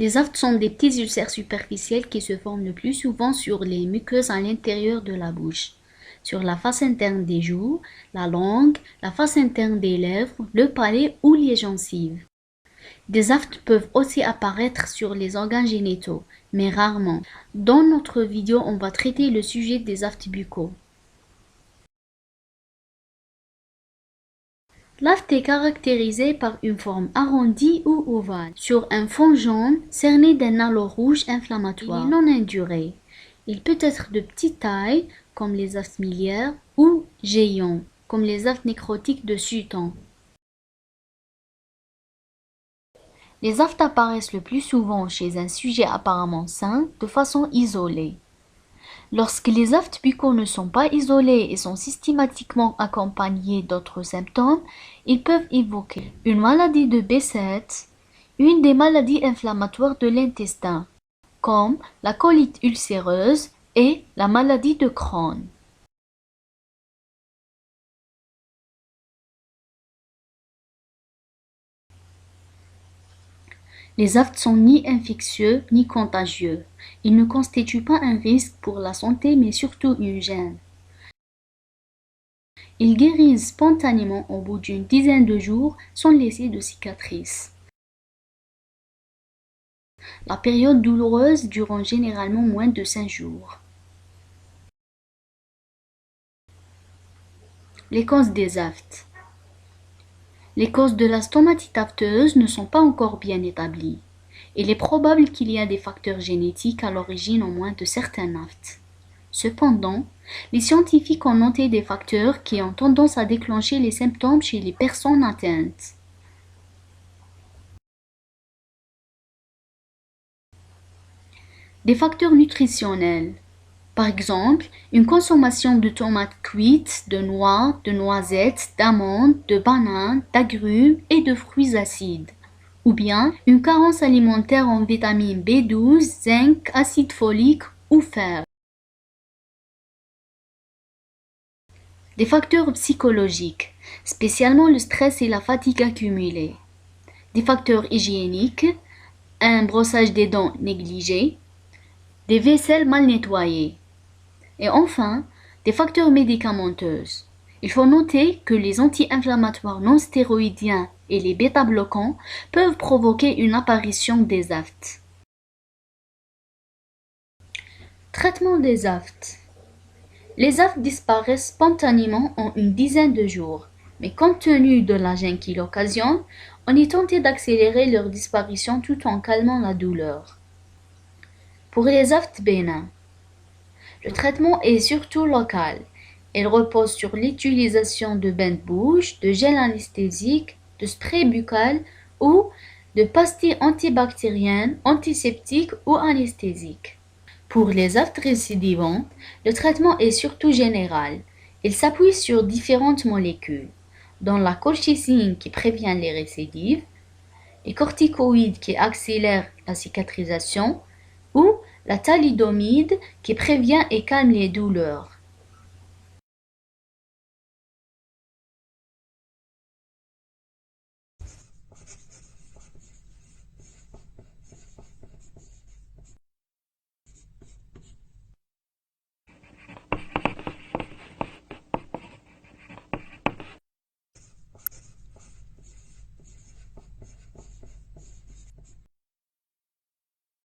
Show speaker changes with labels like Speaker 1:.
Speaker 1: Les aftes sont des petits ulcères superficiels qui se forment le plus souvent sur les muqueuses à l'intérieur de la bouche, sur la face interne des joues, la langue, la face interne des lèvres, le palais ou les gencives. Des aftes peuvent aussi apparaître sur les organes génitaux, mais rarement. Dans notre vidéo, on va traiter le sujet des aftes buccaux. L'afte est caractérisée par une forme arrondie ou ovale, sur un fond jaune cerné d'un halo rouge inflammatoire. Il est non induré. Il peut être de petite taille, comme les aftes miliaires, ou géants, comme les aftes nécrotiques de Sutton. Les aftes apparaissent le plus souvent chez un sujet apparemment sain, de façon isolée. Lorsque les aftes buccaux ne sont pas isolés et sont systématiquement accompagnés d'autres symptômes, ils peuvent évoquer une maladie de Behçet, une des maladies inflammatoires de l'intestin, comme la colite ulcéreuse et la maladie de Crohn. Les aftes sont ni infectieux ni contagieux. Ils ne constituent pas un risque pour la santé mais surtout une gêne. Ils guérissent spontanément au bout d'une dizaine de jours sans laisser de cicatrices. La période douloureuse dure généralement moins de 5 jours. Les causes des aftes. Les causes de la stomatite afteuse ne sont pas encore bien établies. Il est probable qu'il y a des facteurs génétiques à l'origine au moins de certains aftes. Cependant, les scientifiques ont noté des facteurs qui ont tendance à déclencher les symptômes chez les personnes atteintes. Des facteurs nutritionnels. Par exemple, une consommation de tomates cuites, de noix, de noisettes, d'amandes, de bananes, d'agrumes et de fruits acides. Ou bien une carence alimentaire en vitamines B12, zinc, acide folique ou fer. Des facteurs psychologiques, spécialement le stress et la fatigue accumulée. Des facteurs hygiéniques, un brossage des dents négligé, des vaisselles mal nettoyées. Et enfin, des facteurs médicamenteux. Il faut noter que les anti-inflammatoires non stéroïdiens et les bêta-bloquants peuvent provoquer une apparition des aftes. Traitement des aftes. Les aftes disparaissent spontanément en une dizaine de jours, mais compte tenu de la gêne qu'ils occasionnent, on est tenté d'accélérer leur disparition tout en calmant la douleur. Pour les aftes bénins, le traitement est surtout local. Il repose sur l'utilisation de bains de bouche, de gel anesthésique, de spray buccal ou de pastilles antibactériennes, antiseptiques ou anesthésiques. Pour les aftes récidivantes, le traitement est surtout général. Il s'appuie sur différentes molécules, dont la colchicine qui prévient les récidives, les corticoïdes qui accélèrent la cicatrisation ou la thalidomide qui prévient et calme les douleurs.